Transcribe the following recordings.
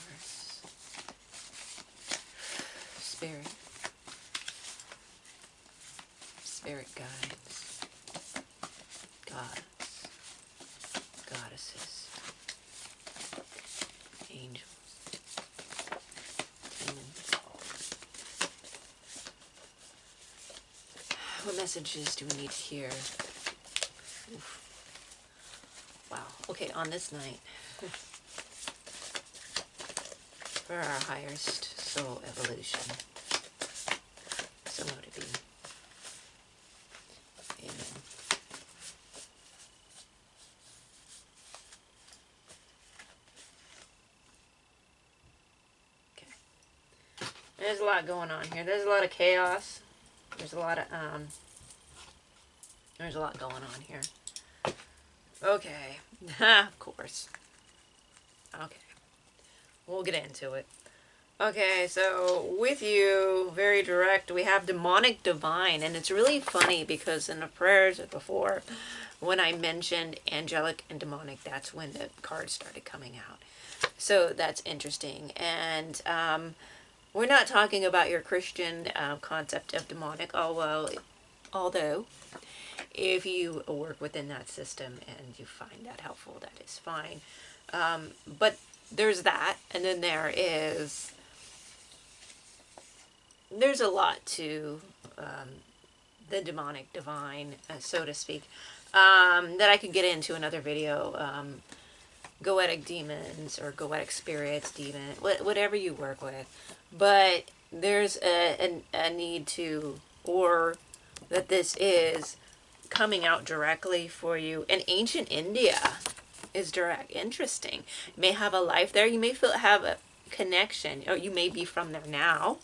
universe, spirit, spirit guides, gods, goddesses, angels, demons. What messages do we need to hear? Oof. Wow. Okay, on this night, for our highest soul evolution, so let it be. Amen. Okay. There's a lot going on here. There's a lot of chaos. There's a lot going on here. Okay. Of course. Okay. We'll get into it. Okay, so with you, very direct, we have demonic divine. And it's really funny because in the prayers before, when I mentioned angelic and demonic, that's when the cards started coming out. So that's interesting. And we're not talking about your Christian concept of demonic, although if you work within that system and you find that helpful, that is fine. But there's that, and then there's a lot to the demonic divine, so to speak, that I could get into another video. Goetic demons or goetic spirits, demon, whatever you work with. But there's a need to, or that this is coming out directly for you. And ancient India is direct. Interesting. You may have a life there. You may have a connection. Or you may be from there now.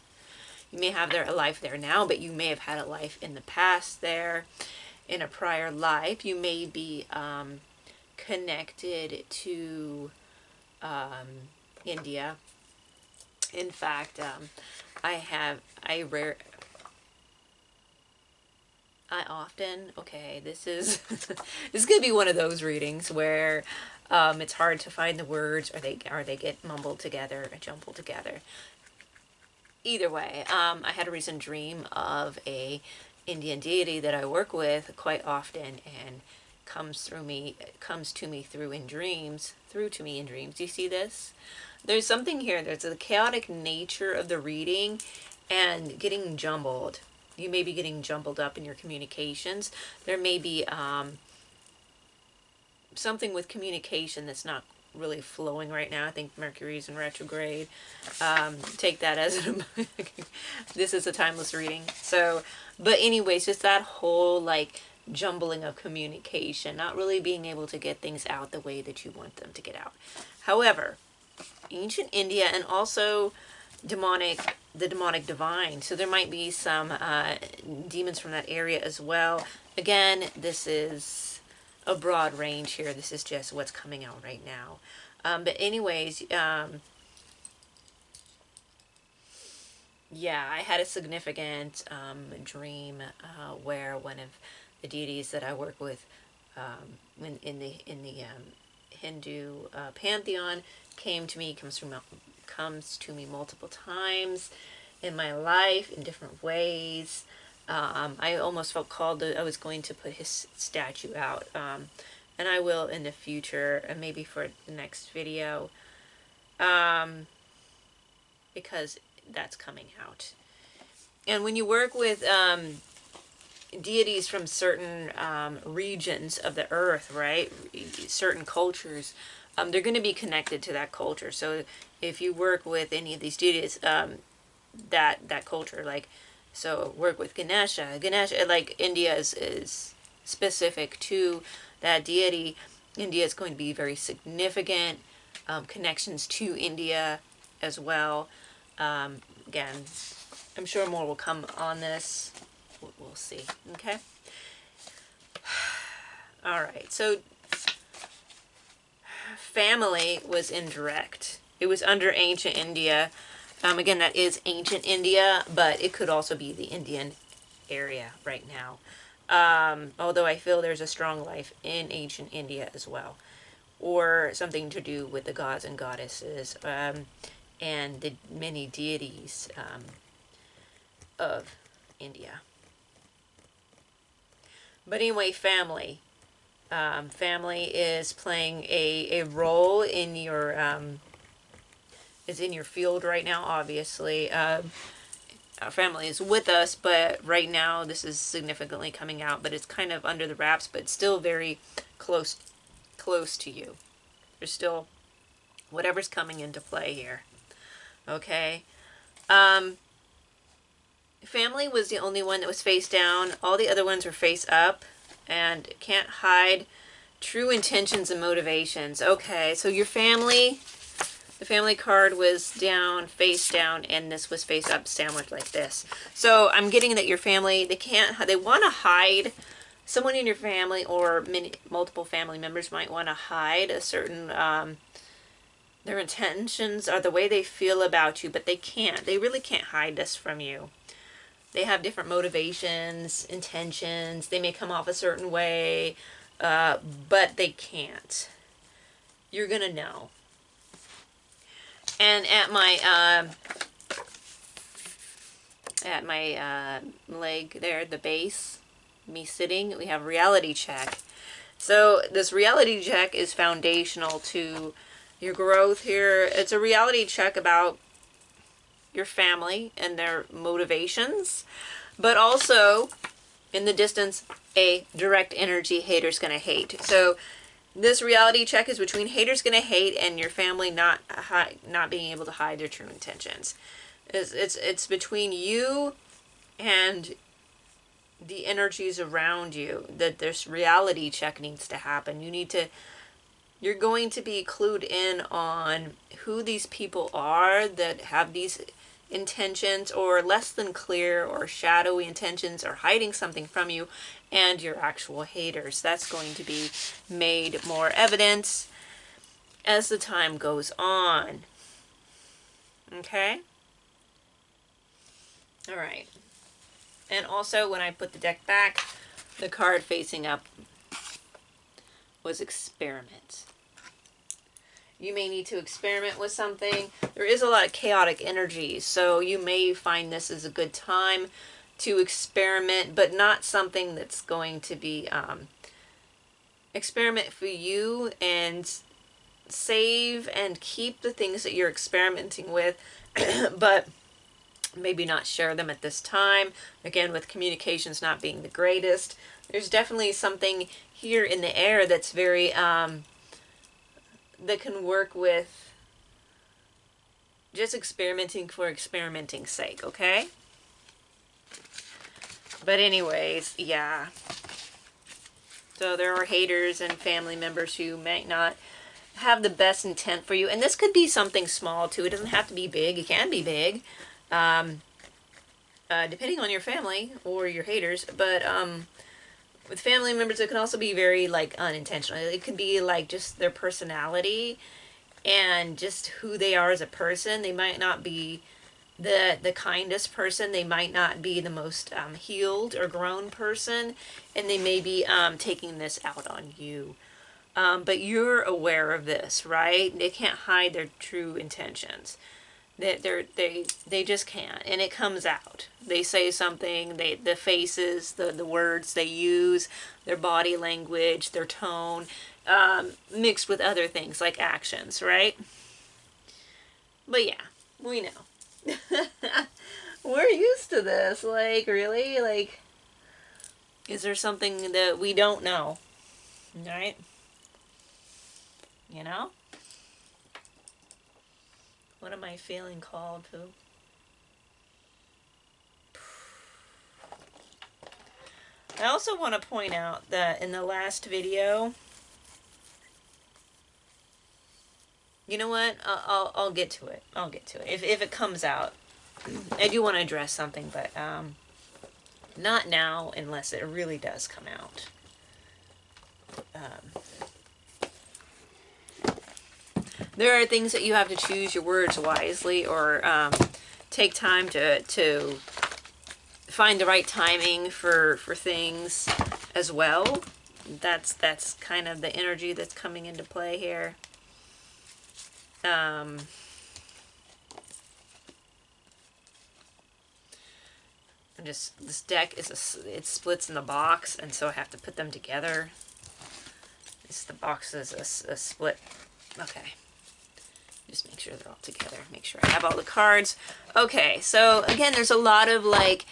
You may have a life there now, but you may have had a life in the past there, in a prior life. You may be connected to India. In fact, this is this is gonna be one of those readings where it's hard to find the words, or they get mumbled together or jumbled together. Either way, I had a recent dream of a Indian deity that I work with quite often, and comes to me through in dreams. Do you see this? There's something here. There's the chaotic nature of the reading and getting jumbled. You may be getting jumbled up in your communications. There may be something with communication that's not really flowing right now. I think Mercury's in retrograde. Take that as this is a timeless reading. So, but anyways, just that whole like jumbling of communication, not really being able to get things out the way that you want them to get out. However, ancient India, and also the demonic divine. So there might be some demons from that area as well. Again, this is a broad range here. This is just what's coming out right now. But anyways, yeah, I had a significant dream where one of the deities that I work with in the Hindu pantheon comes to me multiple times in my life in different ways. I almost felt called I was going to put his statue out, and I will in the future, and maybe for the next video, because that's coming out. And when you work with deities from certain regions of the earth, right, certain cultures, they're going to be connected to that culture. So if you work with any of these deities, that culture, like, so work with Ganesha, like India is specific to that deity. India is going to be very significant. Connections to India as well. Again, I'm sure more will come on this. We'll see. Okay. All right. So family was indirect. It was under ancient India. Again, that is ancient India, but it could also be the Indian area right now. Although I feel there's a strong life in ancient India as well. or something to do with the gods and goddesses, and the many deities of India. But anyway, family. Family is playing a role in your is in your field right now. Obviously, our family is with us, but right now this is significantly coming out. But it's kind of under the wraps, but still very close to you. There's still whatever's coming into play here. Okay. Family was the only one that was face down. All the other ones were face up, and can't hide true intentions and motivations. Okay, so your family, the family card was down, face down, and this was face up, sandwiched like this. So I'm getting that your family, they want to hide, someone in your family or multiple family members might want to hide a certain, their intentions or the way they feel about you, but they can't. They really can't hide this from you. They have different motivations, intentions. They may come off a certain way, but they can't. You're going to know. And at my leg there, the base, me sitting, we have reality check. So this reality check is foundational to your growth here. It's a reality check about your family and their motivations, but also in the distance, a direct energy hater's going to hate. So this reality check is between haters going to hate and your family not being able to hide their true intentions. It's between you and the energies around you that this reality check needs to happen. You're going to be clued in on who these people are that have these intentions, or less than clear or shadowy intentions, or hiding something from you, and your actual haters. That's going to be made more evident as the time goes on. Okay? All right. And also, when I put the deck back, the card facing up was experiment. You may need to experiment with something. There is a lot of chaotic energy, so you may find this is a good time to experiment, but not something that's going to be experiment for you, and save and keep the things that you're experimenting with, but maybe not share them at this time. Again, with communications not being the greatest, there's definitely something here in the air that's very that can work with just experimenting for experimenting's sake, okay? But anyways, yeah. So there are haters and family members who might not have the best intent for you. And this could be something small too. It doesn't have to be big. It can be big. Depending on your family or your haters. But with family members, it can also be very, like, unintentional. It could be, like, just their personality and just who they are as a person. They might not be the kindest person. They might not be the most healed or grown person. And they may be taking this out on you. But you're aware of this, right? They can't hide their true intentions. They just can't, and it comes out. They say something, the faces, the words they use, their body language, their tone, mixed with other things like actions, right? But yeah, we know. We're used to this. Like, really? Like, is there something that we don't know? Right? You know? What am I feeling called to? I also want to point out that in the last video, you know what? I'll get to it. I'll get to it. If it comes out, I do want to address something, but not now unless it really does come out. There are things that you have to choose your words wisely, or take time to find the right timing for things as well. that's kind of the energy that's coming into play here. And just this deck it splits in the box, and so I have to put them together. The box is a split. Okay. Just make sure they're all together. Make sure I have all the cards. Okay, so again, there's a lot of like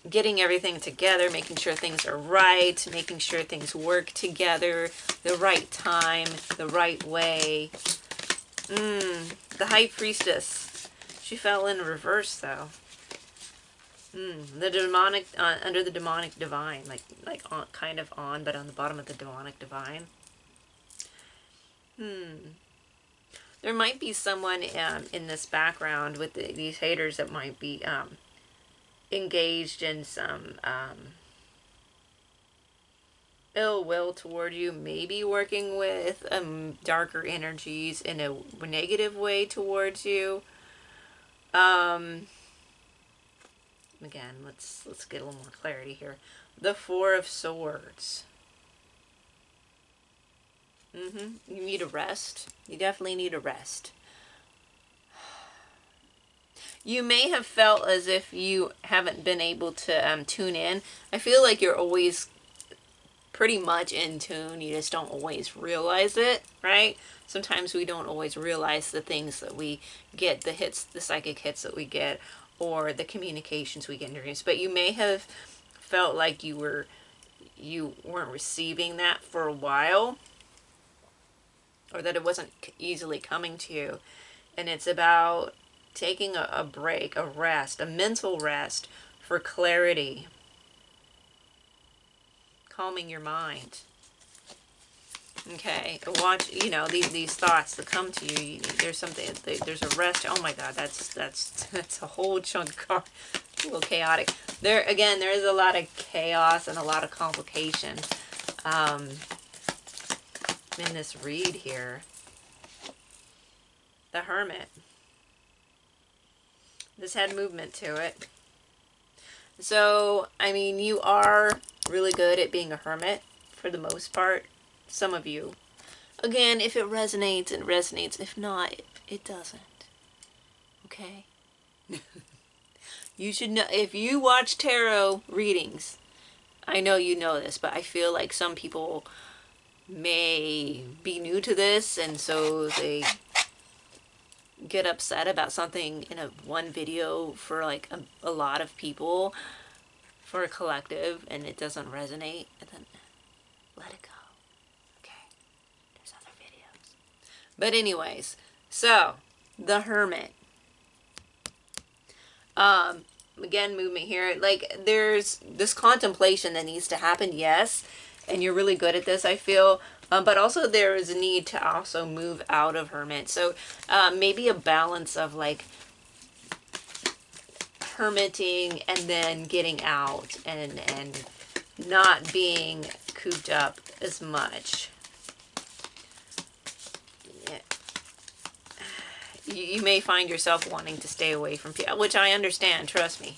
getting everything together, making sure things are right, making sure things work together, the right time, the right way. The High Priestess. She fell in reverse though. The demonic, under the demonic divine, like on, kind of on, but on the bottom of the demonic divine. There might be someone in this background with these haters that might be engaged in some ill will toward you, maybe working with darker energies in a negative way towards you. Again, let's get a little more clarity here. The Four of Swords. You need a rest. You definitely need a rest. You may have felt as if you haven't been able to tune in. I feel like you're always pretty much in tune. You just don't always realize it, right? Sometimes we don't always realize the things that we get, the hits, the psychic hits that we get, or the communications we get in dreams. But you may have felt like you weren't receiving that for a while, or that it wasn't easily coming to you. And it's about taking a break, a rest, a mental rest for clarity. Calming your mind. Okay, watch, you know, these thoughts that come to you. There's something, there's a rest. Oh my God, that's a whole chunk of card. A little chaotic. There, again, there is a lot of chaos and a lot of complication in this read here. The Hermit. This had movement to it. So, I mean, you are really good at being a hermit for the most part. Some of you. Again, if it resonates, it resonates. If not, it doesn't. Okay? You should know, if you watch tarot readings, I know you know this, but I feel like some people may be new to this, and so they get upset about something in one video for like a lot of people, for a collective, and it doesn't resonate, and then let it go. Okay, there's other videos. But anyways, so the Hermit. Again, movement here. Like, there's this contemplation that needs to happen, yes, and you're really good at this, I feel. But also there is a need to also move out of Hermit. So maybe a balance of like hermiting and then getting out and not being cooped up as much. You may find yourself wanting to stay away from people, which I understand. Trust me.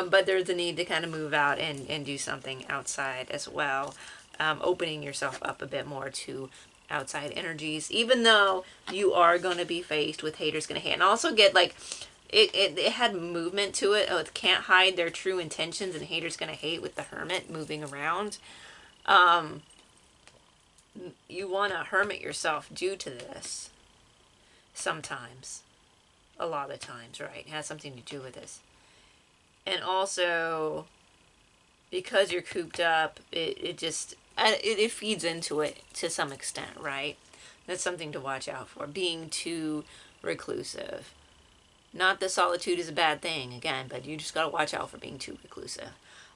But there's a need to kind of move out and do something outside as well, opening yourself up a bit more to outside energies, even though you are going to be faced with haters going to hate. And also get like, it had movement to it. Oh, it can't hide their true intentions, and haters going to hate with the Hermit moving around. You want to hermit yourself due to this. Sometimes. A lot of times, right? It has something to do with this. And also, because you're cooped up, it feeds into it to some extent, right? That's something to watch out for. Being too reclusive. Not that solitude is a bad thing, again, but you just got to watch out for being too reclusive.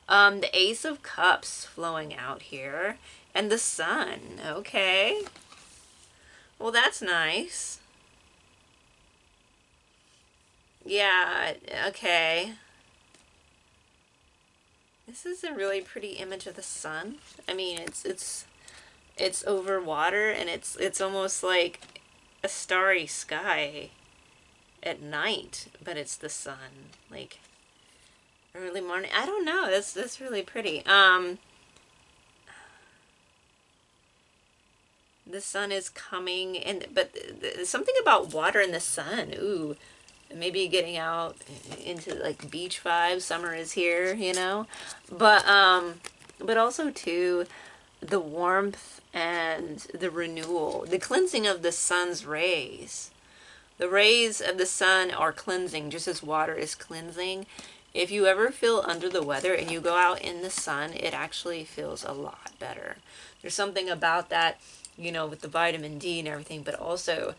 The Ace of Cups flowing out here. And the Sun. Okay. Well, that's nice. Yeah, okay. This is a really pretty image of the sun. I mean, it's over water, and it's almost like a starry sky at night, but it's the sun. Like, Early morning. I don't know. That's really pretty. The sun is coming, and but something about water and the sun. Ooh, maybe getting out into like beach vibes. Summer is here, you know. But also too, the warmth and the renewal, the cleansing of the sun's rays. The rays of the sun are cleansing, just as water is cleansing. If you ever feel under the weather and you go out in the sun, it actually feels a lot better. There's something about that, you know, with the vitamin D and everything, but also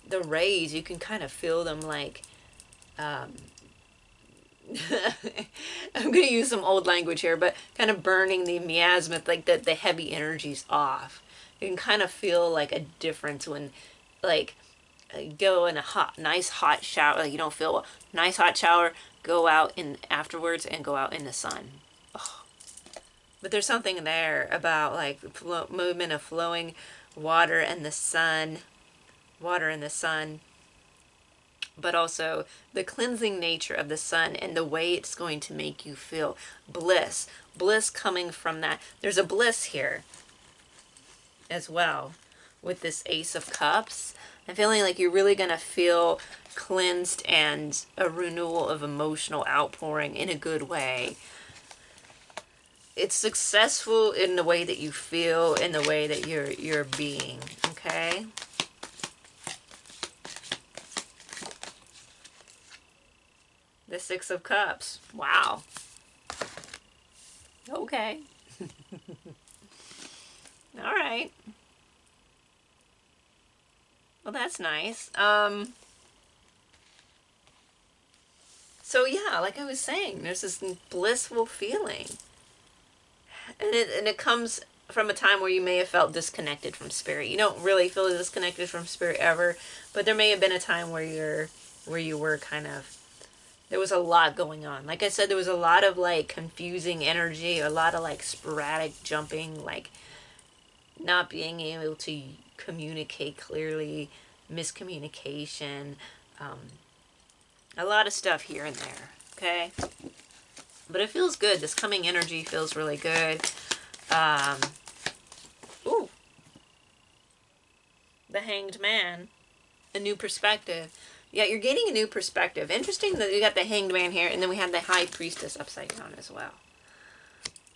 the rays, you can kind of feel them like, um, I'm going to use some old language here, but kind of burning the miasma, like the heavy energies off. You can kind of feel like a difference when, like, go in a nice hot shower. Like you don't feel a nice hot shower. Go out in afterwards and go out in the sun. Oh. But there's something there about like the movement of flowing water and the sun, water and the sun, but also the cleansing nature of the sun and the way it's going to make you feel bliss. Bliss coming from that. There's a bliss here as well with this Ace of Cups. I'm feeling like you're really going to feel cleansed and a renewal of emotional outpouring in a good way. It's successful in the way that you feel, in the way that you're being, okay? The Six of Cups. Wow. Okay. All right. Well, that's nice. So yeah, like I was saying, there's this blissful feeling. And it comes from a time where you may have felt disconnected from spirit. You don't really feel disconnected from spirit ever, but there may have been a time where you were kind of, there was a lot going on. Like I said, there was a lot of like confusing energy, a lot of like sporadic jumping, like not being able to communicate clearly, miscommunication, a lot of stuff here and there, okay? But it feels good. This coming energy feels really good. Ooh. The Hanged Man. A new perspective. Yeah, you're gaining a new perspective. Interesting that you got the Hanged Man here, and then we have the High Priestess upside down as well.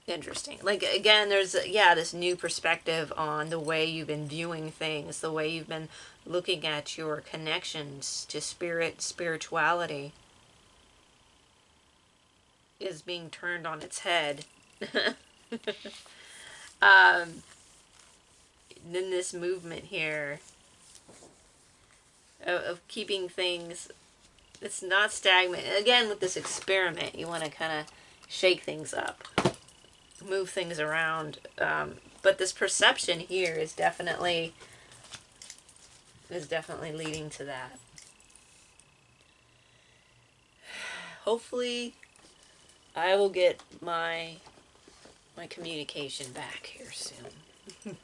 Interesting. Like, again, there's, yeah, this new perspective on the way you've been viewing things, the way you've been looking at your connections to spirit, spirituality is being turned on its head. Then this movement here of keeping things, it's not stagnant. Again, with this experiment, you want to kind of shake things up, move things around. But this perception here is definitely leading to that. Hopefully, I will get my communication back here soon,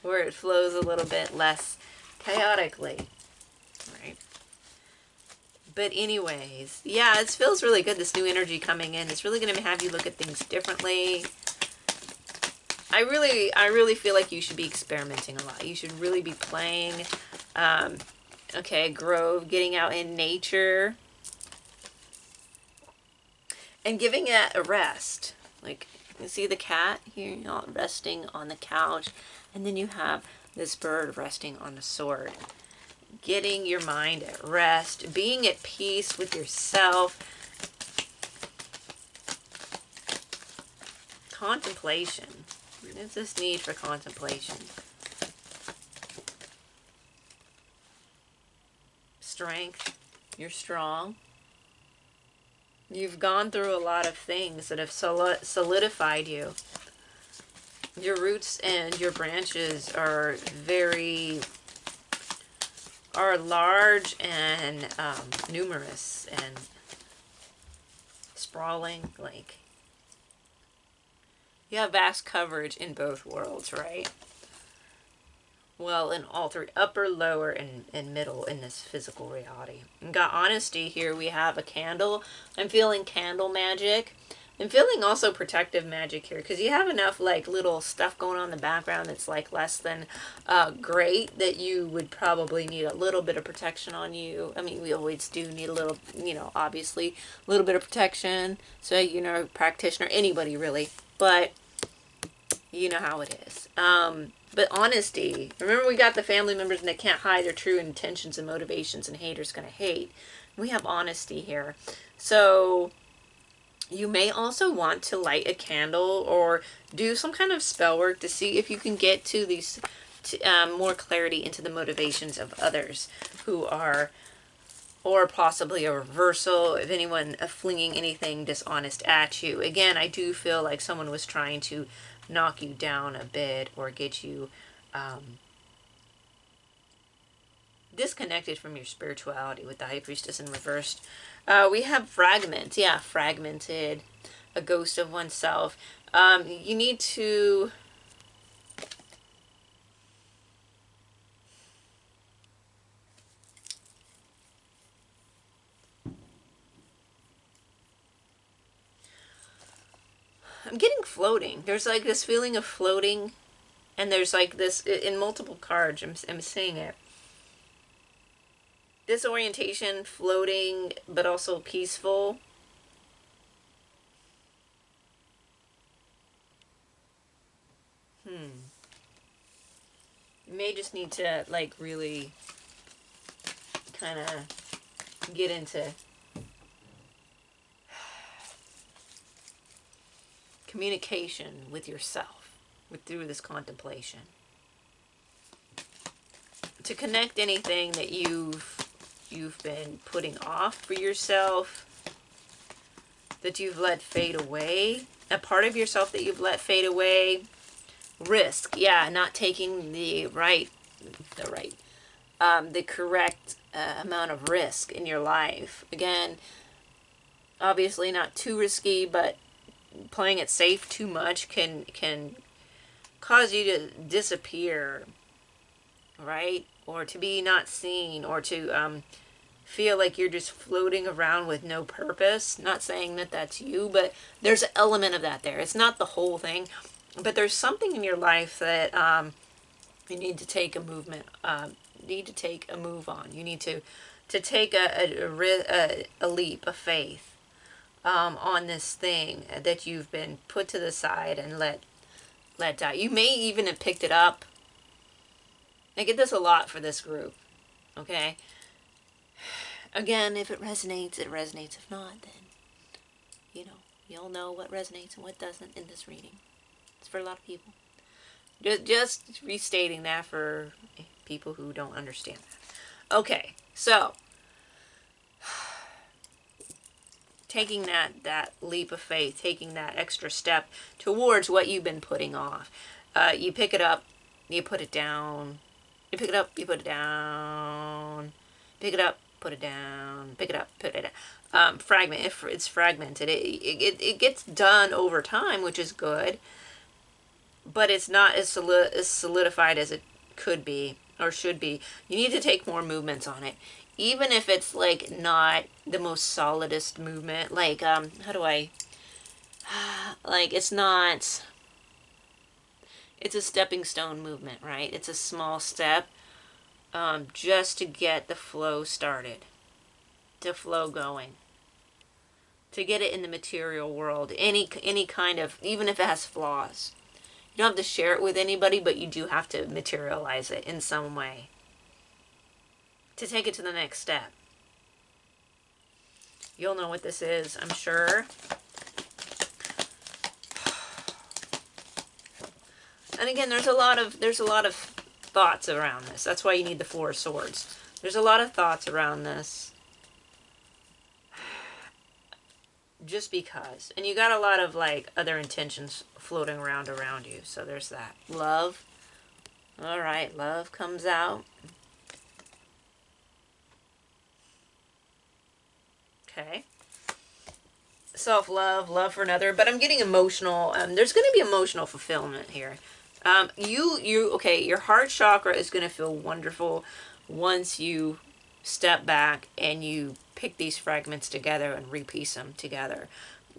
where it flows a little bit less chaotically, right? But anyways, yeah, it feels really good, this new energy coming in. It's really going to have you look at things differently. I really feel like you should be experimenting a lot. You should really be playing. Okay, grove, getting out in nature. And giving it a rest. Like, you see the cat here, you know, resting on the couch. And then you have this bird resting on the sword. Getting your mind at rest. Being at peace with yourself. Contemplation. There's this need for contemplation. Strength. You're strong. You've gone through a lot of things that have solidified you. Your roots and your branches are large and numerous and sprawling. Like, you have vast coverage in both worlds, right? well, in all three, upper, lower, and middle in this physical reality. And got honesty here. We have a candle. I'm feeling candle magic. I'm feeling also protective magic here because you have enough like little stuff going on in the background that's like less than great that you would probably need a little bit of protection on you. I mean, we always do need a little, you know, obviously a little bit of protection. So, you know, practitioner, anybody really, but you know how it is. But honesty. Remember, we got the family members and they can't hide their true intentions and motivations, and haters gonna hate. We have honesty here. So you may also want to light a candle or do some kind of spell work to see if you can get to these more clarity into the motivations of others who are, or possibly a reversal of anyone flinging anything dishonest at you. Again, I do feel like someone was trying to knock you down a bit or get you disconnected from your spirituality with the High Priestess in reversed. We have fragment. Yeah, fragmented. A ghost of oneself. You need to... I'm getting floating. There's like this feeling of floating. And there's like this, in multiple cards, I'm seeing it. Disorientation, floating, but also peaceful. You may just need to like really kind of get into communication with yourself through this contemplation. To connect anything that you've been putting off for yourself, that you've let fade away, a part of yourself that you've let fade away. Risk, yeah, not taking the correct amount of risk in your life. Again, obviously not too risky, but playing it safe too much can cause you to disappear, right? Or to be not seen, or to feel like you're just floating around with no purpose. Not saying that that's you, but there's an element of that there. It's not the whole thing, but there's something in your life that you need to take a movement, need to take a move on. You need to take a leap of faith on this thing that you've been put to the side and let die. You may even have picked it up. I get this a lot for this group, okay? Again, if it resonates, it resonates. If not, then, you know, you'll know what resonates and what doesn't in this reading. It's for a lot of people. Just restating that for people who don't understand that. Okay, so taking that leap of faith, taking that extra step towards what you've been putting off. You pick it up, you put it down. You pick it up, you put it down. Pick it up, put it down. Pick it up, put it down. Fragment. It's fragmented. It gets done over time, which is good. But it's not as solidified as it could be or should be. You need to take more movements on it. Even if it's like not the most solidest movement. Like, how do I... Like, it's not... It's a stepping stone movement, right? It's a small step just to get the flow started, to flow going, to get it in the material world. Any kind of, even if it has flaws. You don't have to share it with anybody, but you do have to materialize it in some way to take it to the next step. You'll know what this is, I'm sure. And again, there's a lot of thoughts around this. That's why you need the Four of Swords. There's a lot of thoughts around this. Just because. And you got a lot of like other intentions floating around you. So there's that. Love. All right, love comes out. Okay. Self-love, love for another, but I'm getting emotional. There's going to be emotional fulfillment here. Okay, your heart chakra is going to feel wonderful once you step back and you pick these fragments together and repiece them together.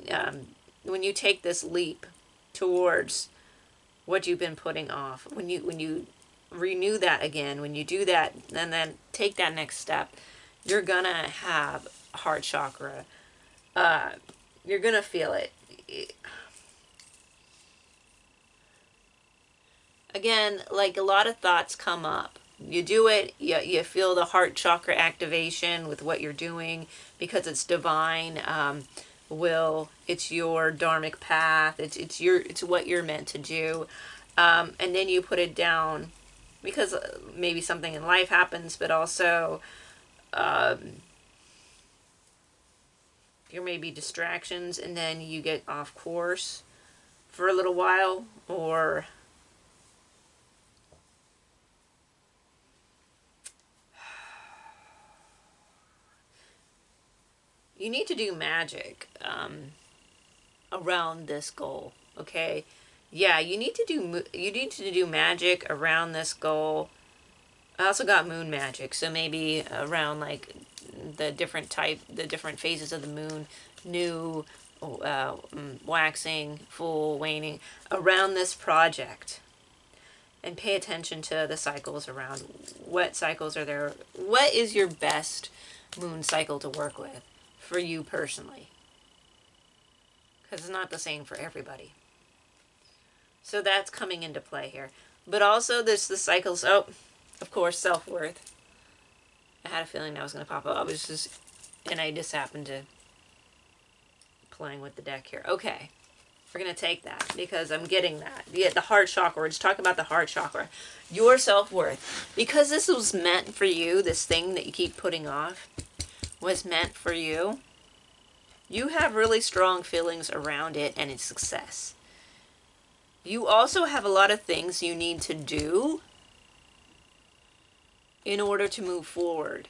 Um, when you take this leap towards what you've been putting off, when you renew that again, when you do that and then take that next step, you're gonna have heart chakra. You're gonna feel it. Again, like a lot of thoughts come up. You do it, you feel the heart chakra activation with what you're doing because it's divine will. It's your dharmic path. It's what you're meant to do, and then you put it down because maybe something in life happens, but also there may be distractions, and then you get off course for a little while, or you need to do magic around this goal. Okay, yeah, you need to do magic around this goal. I also got moon magic, so maybe around like the different phases of the moon, new, waxing, full, waning, around this project, and pay attention to the cycles around. What cycles are there? What is your best moon cycle to work with for you personally? Because it's not the same for everybody. So that's coming into play here. But also there's the cycles, oh, of course, self-worth. I had a feeling that was going to pop up. And I just happened to playing with the deck here. Okay, we're going to take that because I'm getting that. The heart chakra, we're just talking about the heart chakra. Your self-worth. Because this was meant for you, this thing that you keep putting off was meant for you. You have really strong feelings around it and its success. You also have a lot of things you need to do in order to move forward.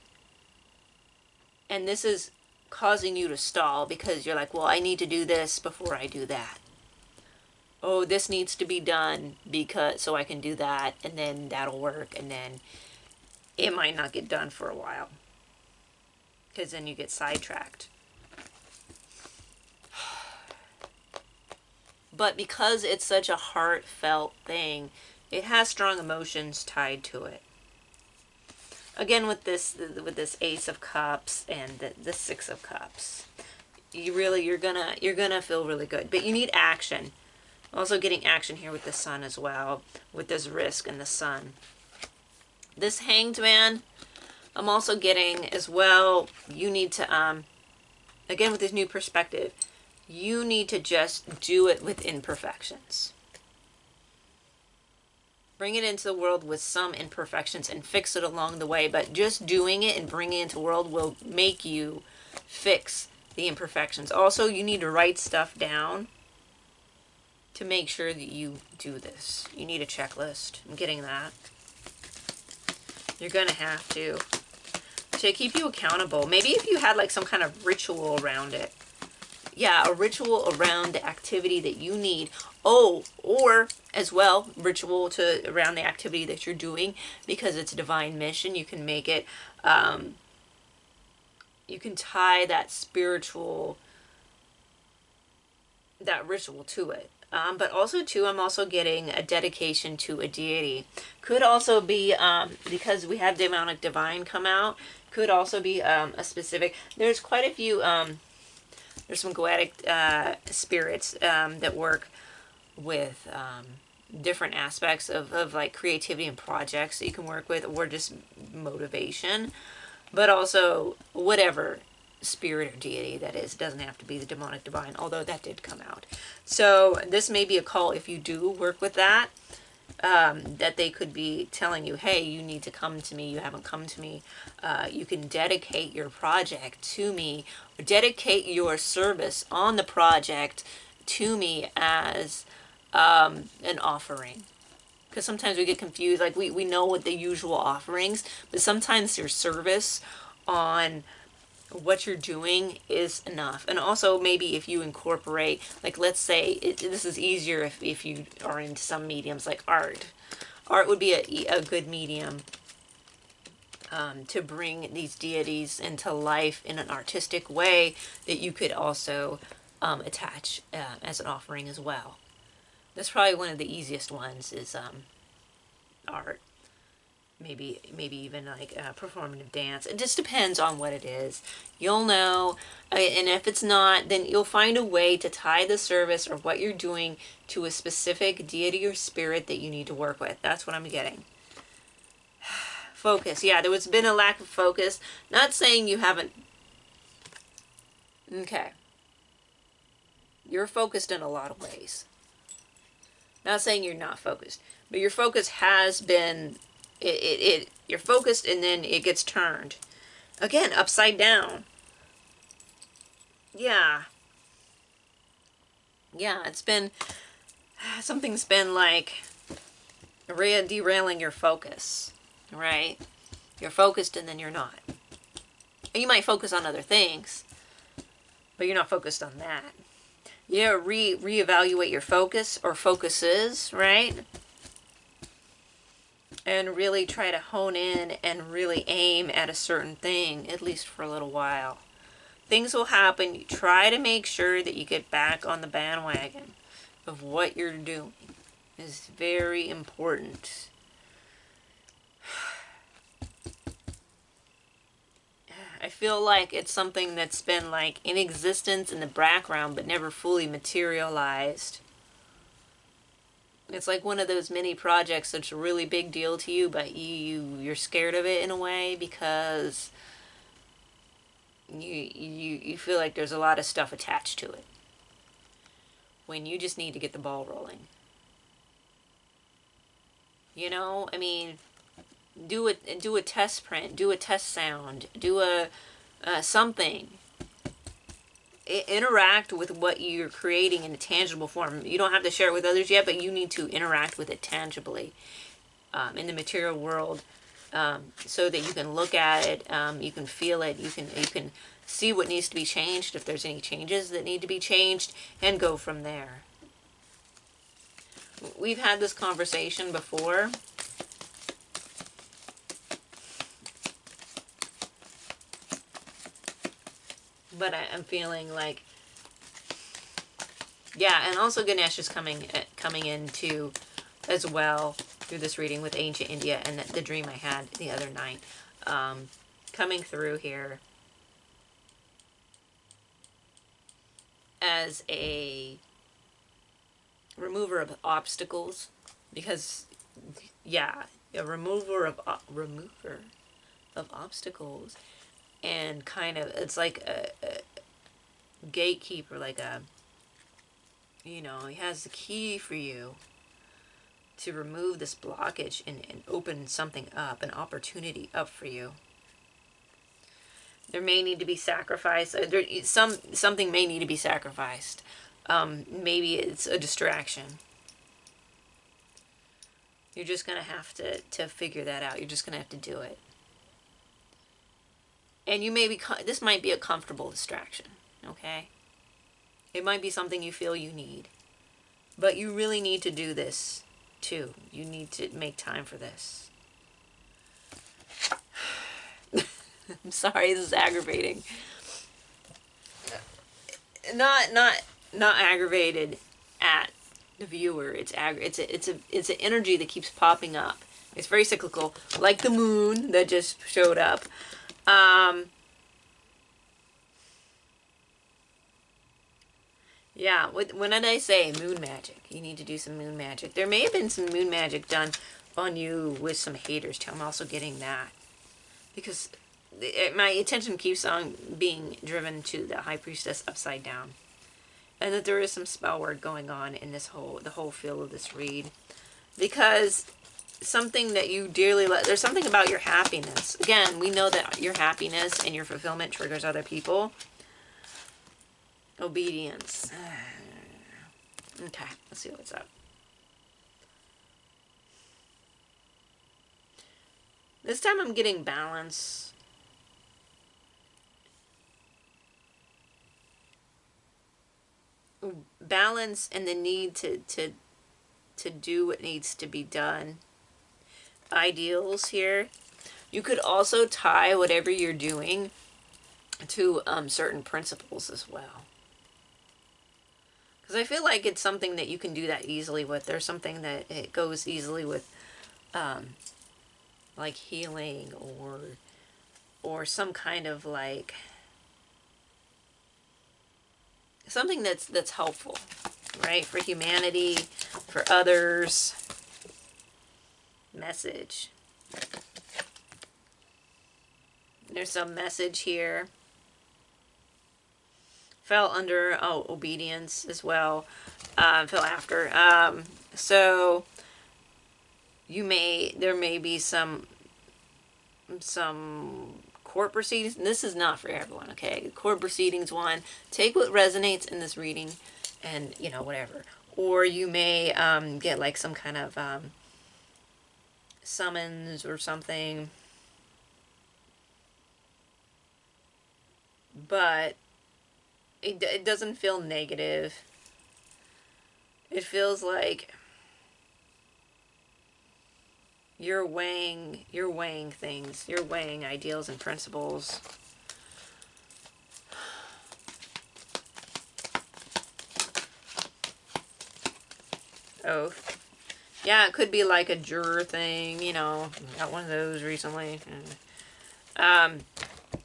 And this is causing you to stall because you're like, well, I need to do this before I do that. Oh, this needs to be done because so I can do that, and then that'll work, and then it might not get done for a while because then you get sidetracked. But because it's such a heartfelt thing, it has strong emotions tied to it. Again, with this Ace of Cups and the Six of Cups, you're gonna feel really good. But you need action. Also getting action here with the Sun as well, with this risk and the Sun. This Hanged Man, I'm also getting as well. You need to again with this new perspective, you need to just do it with imperfections. Bring it into the world with some imperfections and fix it along the way. But just doing it and bringing it into the world will make you fix the imperfections. Also, you need to write stuff down to make sure that you do this. You need a checklist. I'm getting that. You're going to have to keep you accountable. Maybe if you had like some kind of ritual around it. Yeah, a ritual around the activity that you need. Oh, or as well, ritual around the activity that you're doing because it's a divine mission. You can make it, you can tie that ritual to it. But also too, I'm also getting a dedication to a deity. Could also be, because we have demonic divine come out, could also be a specific, there's quite a few, there's some goetic spirits that work with different aspects of like creativity and projects that you can work with, or just motivation, but also whatever spirit or deity that is. It doesn't have to be the demonic divine, although that did come out. So this may be a call if you do work with that, that they could be telling you, hey, you need to come to me, you haven't come to me. You can dedicate your project to me, or dedicate your service on the project to me as an offering. Because sometimes we get confused, like we know what the usual offerings, but sometimes there's service on what you're doing is enough. And also maybe if you incorporate, like let's say, this is easier if you are into some mediums like art. Art would be a good medium to bring these deities into life in an artistic way that you could also attach as an offering as well. That's probably one of the easiest ones is art. Maybe even like performative dance. It just depends on what it is. You'll know, and if it's not, then you'll find a way to tie the service or what you're doing to a specific deity or spirit that you need to work with. That's what I'm getting. Focus. Yeah, there was been a lack of focus. Not saying you haven't. Okay. You're focused in a lot of ways. Not saying you're not focused, but your focus has been. You're focused and then it gets turned. Again, upside down. Yeah. Yeah, it's been. Something's been like derailing your focus. Right? You're focused and then you're not. You might focus on other things, but you're not focused on that. You know, reevaluate your focus or focuses, right? And really try to hone in and really aim at a certain thing, at least for a little while. Things will happen. You try to make sure that you get back on the bandwagon of what you're doing. It's very important. I feel like it's something that's been like in existence in the background but never fully materialized. It's like one of those mini projects that's a really big deal to you, but you're scared of it in a way because you feel like there's a lot of stuff attached to it. When you just need to get the ball rolling. You know, I mean, do a test print, do a test sound, do a something. Interact with what you're creating in a tangible form. You don't have to share it with others yet, but you need to interact with it tangibly in the material world, so that you can look at it, you can feel it, you can see what needs to be changed if there's any changes that need to be changed, and go from there. We've had this conversation before. But I'm feeling like, yeah, and also Ganesh is coming in too, as well, through this reading with Ancient India and the dream I had the other night, coming through here as a remover of obstacles, because yeah, a remover of obstacles. And kind of, it's like a gatekeeper, like a, you know, he has the key for you to remove this blockage and open something up, an opportunity up for you. There may need to be sacrifice. Something may need to be sacrificed. Maybe it's a distraction. You're just gonna have to figure that out. You're just gonna have to do it. And you may be, this might be a comfortable distraction, okay? It might be something you feel you need. But you really need to do this, too. You need to make time for this. I'm sorry, this is aggravating. Not aggravated at the viewer. It's an energy that keeps popping up. It's very cyclical, like the moon that just showed up. Yeah, when did I say moon magic? You need to do some moon magic. There may have been some moon magic done on you with some haters too. I'm also getting that. Because my attention keeps on being driven to the High Priestess upside down. And that there is some spell work going on in the whole feel of this read. Because something that you dearly love, there's something about your happiness. Again, we know that your happiness and your fulfillment triggers other people. Obedience. Okay, let's see what's up. This time I'm getting balance. balance and the need to do what needs to be done. Ideals here. You could also tie whatever you're doing to certain principles as well. Because I feel like it's something that you can do that easily with. There's something that it goes easily with, like healing or some kind of like something that's helpful, right? For humanity, for others. Message. There's some message here. Fell under obedience as well. Fell after. So there may be some court proceedings. This is not for everyone, okay? Court proceedings one. Take what resonates in this reading, and whatever. Or you may get like some kind of summons or something. But it doesn't feel negative. It feels like you're weighing things. You're weighing ideals and principles. Oath. Yeah, it could be like a juror thing, got one of those recently.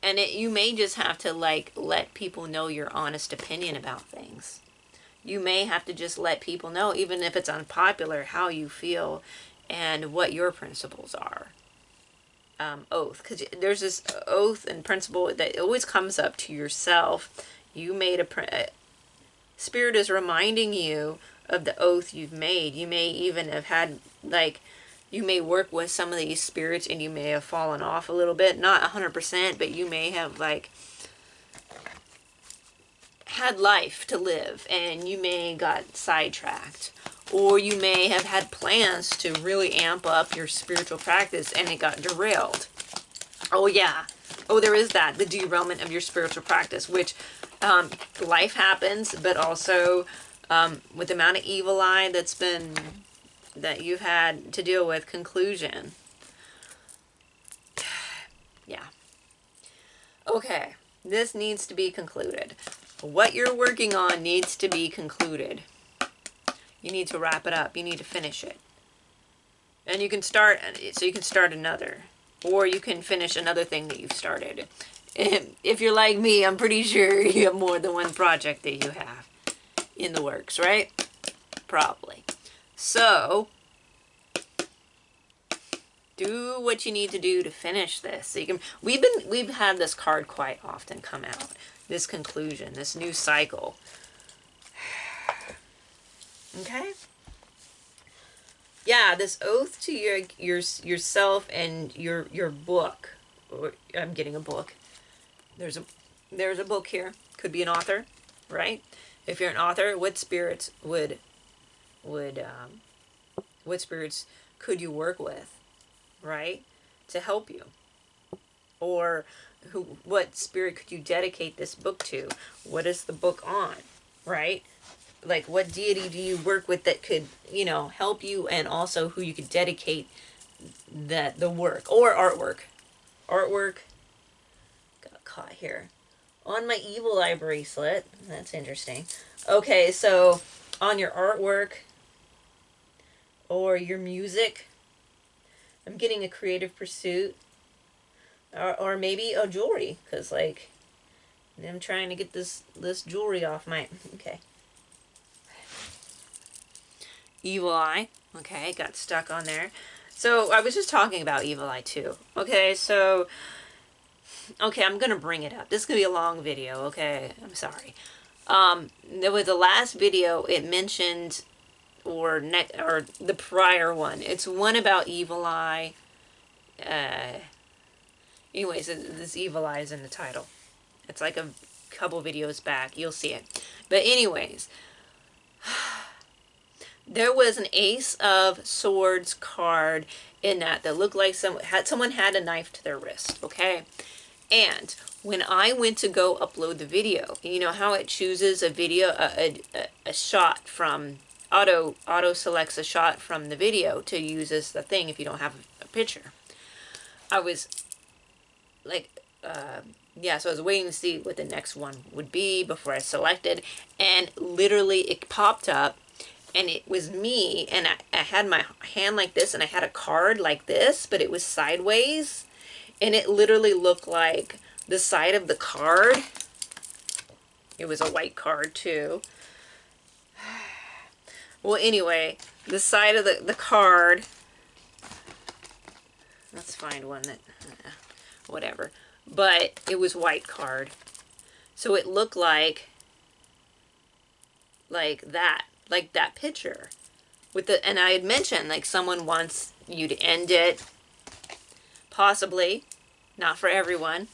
And you may just have to like let people know your honest opinion about things. You may have to just let people know, even if it's unpopular, how you feel and what your principles are. Oath, because there's this oath and principle that always comes up to yourself. You made Spirit is reminding you of the oath you've made. You may even have had, like, you may work with some of these spirits and you may have fallen off a little bit. Not 100%, but you may have, like, had life to live and you may got sidetracked. Or you may have had plans to really amp up your spiritual practice and it got derailed. Oh, yeah. Oh, there is that. The derailment of your spiritual practice, which life happens, but also with the amount of evil eye that you've had to deal with, conclusion. Yeah. Okay. This needs to be concluded. What you're working on needs to be concluded. You need to wrap it up. You need to finish it. And you can start another. Or you can finish another thing that you've started. If you're like me, I'm pretty sure you have more than one project that you have in the works, right? Probably. So, do what you need to do to finish this. So we've had this card quite often come out. This conclusion, this new cycle. Okay? Yeah, this oath to yourself and your book. I'm getting a book. There's a book here. Could be an author, right? If you're an author, what spirits what spirits could you work with, right, to help you? Or what spirit could you dedicate this book to? What is the book on, right? Like, what deity do you work with that could, help you, and also who you could dedicate the work or artwork. Got caught here on my evil eye bracelet. That's interesting. Okay, so on your artwork or your music, I'm getting a creative pursuit, or maybe a jewelry, because like I'm trying to get this jewelry off my okay. Evil eye. Okay, got stuck on there. So I was just talking about evil eye too. Okay, so I'm gonna bring it up. This is gonna be a long video. Okay, I'm sorry. There was the last video. It mentioned, or the prior one. It's one about evil eye. Anyways, this evil eye is in the title. It's like a couple videos back. You'll see it. But anyways. There was an Ace of Swords card in that looked like someone had a knife to their wrist, okay? And when I went to go upload the video, you know how it chooses a video, a shot from, auto selects a shot from the video to use as the thing if you don't have a picture. I was like, yeah, so I was waiting to see what the next one would be before I selected, and literally it popped up, and it was me, and I had my hand like this, and I had a card like this, but it was sideways, and it literally looked like the side of the card. It was a white card too. Well, anyway, the side of the card, let's find one that, whatever, but it was white card. So it looked like that picture with the, and I had mentioned like someone wants you to end it, possibly, not for everyone,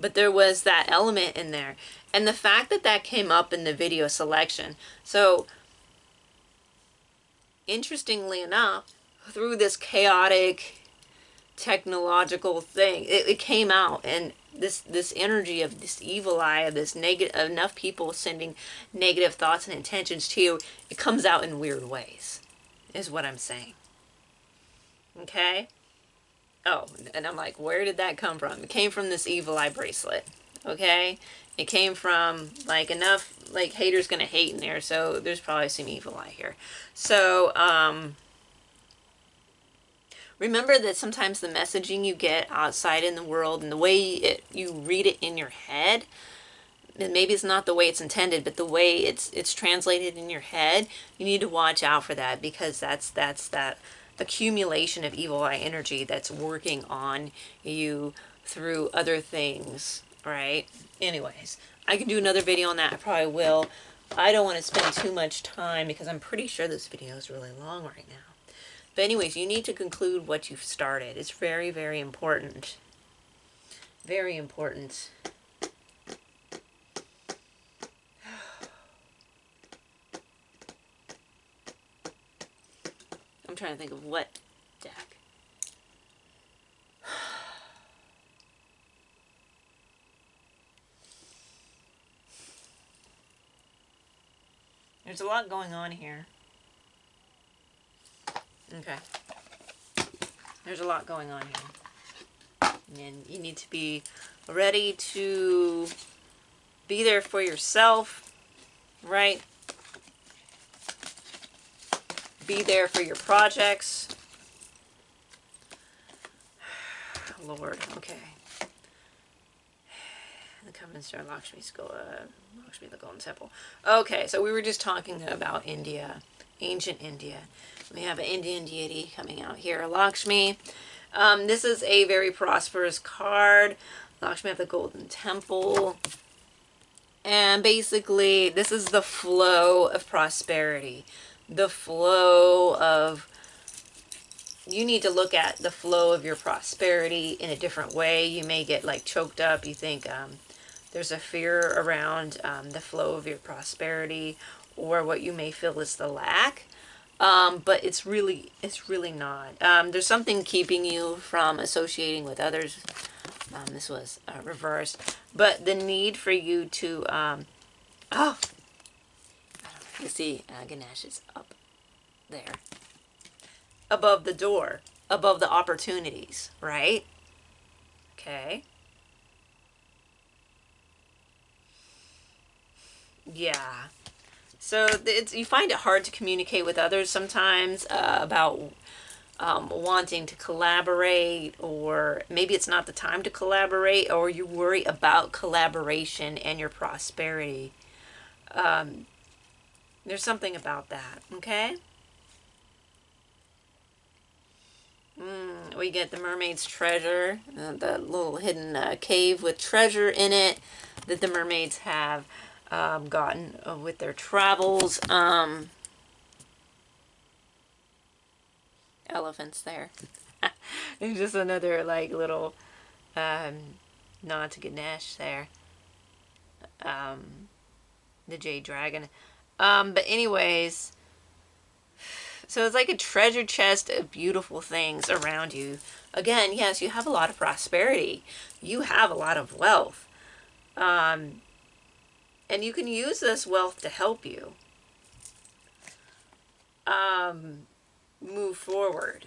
but there was that element in there. And the fact that that came up in the video selection, so interestingly enough, through this chaotic technological thing, it came out, and this energy of this evil eye, of this negative, enough people sending negative thoughts and intentions to you, it comes out in weird ways, is what I'm saying. Okay? Oh, and I'm like, where did that come from? It came from this evil eye bracelet. Okay? It came from, like, enough, like, haters gonna hate in there, so there's probably some evil eye here. So, remember that sometimes the messaging you get outside in the world and the way you read it in your head, and maybe it's not the way it's intended, but the way it's translated in your head, you need to watch out for that, because that's that accumulation of evil eye energy that's working on you through other things, right? Anyways, I can do another video on that. I probably will. I don't want to spend too much time because I'm pretty sure this video is really long right now. But anyways, you need to conclude what you've started. It's very, very important. Very important. I'm trying to think of what deck. There's a lot going on here. Okay. There's a lot going on here. And you need to be ready to be there for yourself, right? Be there for your projects. Lord, okay. The Common Star Lakshmi the Golden Temple. Okay, so we were just talking about India, ancient India. We have an Indian deity coming out here, Lakshmi. This is a very prosperous card. Lakshmi of the Golden Temple. And basically, this is the flow of prosperity. The flow of, you need to look at the flow of your prosperity in a different way. You may get like choked up. You think there's a fear around the flow of your prosperity, or what you may feel is the lack. But it's really not. There's something keeping you from associating with others. This was reversed. But the need for you to, you see, Ganesh is up there. Above the door. Above the opportunities, right? Okay. Yeah. So you find it hard to communicate with others sometimes about wanting to collaborate, or maybe it's not the time to collaborate, or you worry about collaboration and your prosperity. There's something about that, okay? We get the mermaid's treasure, the little hidden cave with treasure in it that the mermaids have gotten with their travels. Elephants there. There's just another like little nod to Ganesh there. The Jade Dragon. But anyways, so it's like a treasure chest of beautiful things around you. Again, yes, you have a lot of prosperity. You have a lot of wealth. And you can use this wealth to help you move forward.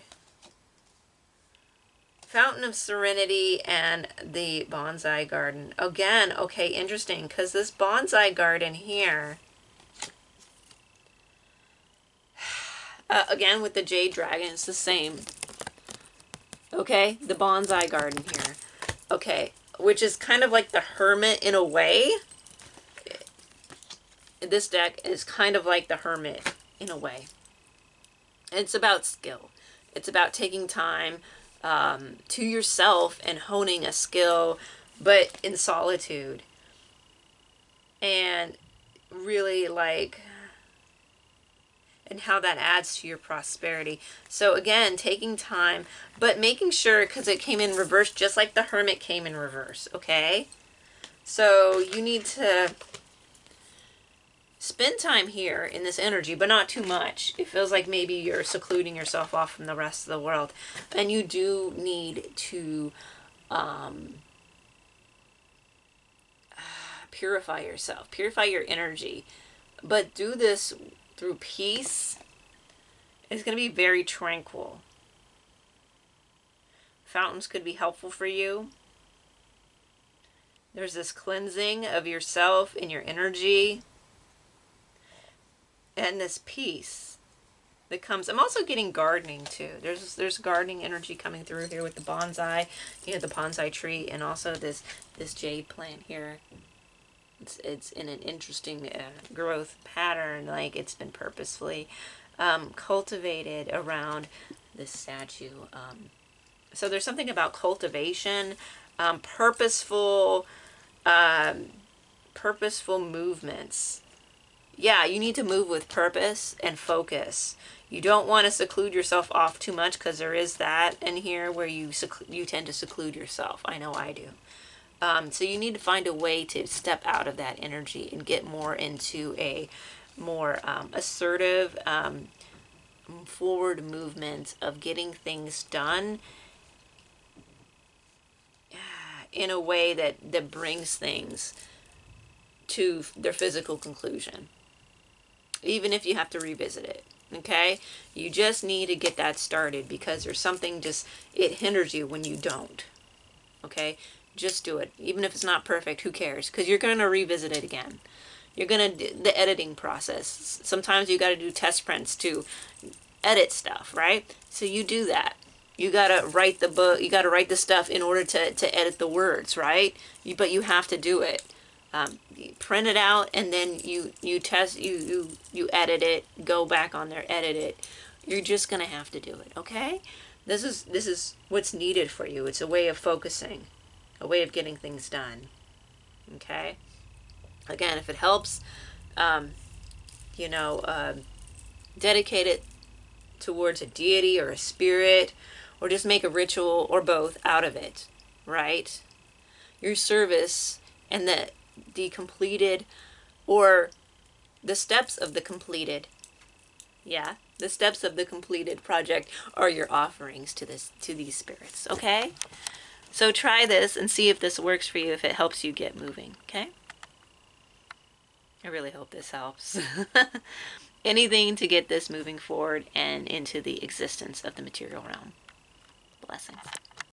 Fountain of Serenity and the bonsai garden. Again, okay, interesting, because this bonsai garden here, again with the jade dragon, it's the same. Okay, the bonsai garden here. Okay, which is kind of like the hermit in a way. This deck is kind of like the hermit in a way. It's about skill. It's about taking time to yourself and honing a skill, but in solitude. And really and how that adds to your prosperity. So again, taking time, but making sure, because it came in reverse, just like the hermit came in reverse, okay? So you need to spend time here in this energy, but not too much. It feels like maybe you're secluding yourself off from the rest of the world. And you do need to purify yourself, purify your energy. But do this through peace. It's going to be very tranquil. Fountains could be helpful for you. There's this cleansing of yourself and your energy. And this peace that comes. I'm also getting gardening too. There's gardening energy coming through here with the bonsai. You know, the bonsai tree, and also this jade plant here. It's in an interesting growth pattern, like it's been purposefully cultivated around this statue. So there's something about cultivation, purposeful movements. Yeah, you need to move with purpose and focus. You don't want to seclude yourself off too much, because there is that in here where you tend to seclude yourself. I know I do. So you need to find a way to step out of that energy and get more into a more assertive, forward movement of getting things done in a way that brings things to their physical conclusion. Even if you have to revisit it, okay? You just need to get that started, because there's something it hinders you when you don't, okay? Just do it. Even if it's not perfect, who cares? Because you're going to revisit it again. You're going to do the editing process. Sometimes you got to do test prints to edit stuff, right? So you do that. You got to write the book. You got to write the stuff in order to edit the words, right? But you have to do it. You print it out, and then you test, you edit it, go back on there, edit it. You're just going to have to do it, okay? This is what's needed for you. It's a way of focusing. A way of getting things done. Okay? Again, if it helps, dedicate it towards a deity or a spirit, or just make a ritual or both out of it, right? Your service and the completed, or the steps of the completed, the steps of the completed project are your offerings to these spirits, okay? So try this and see if this works for you, if it helps you get moving, okay? I really hope this helps. Anything to get this moving forward and into the existence of the material realm. Blessings.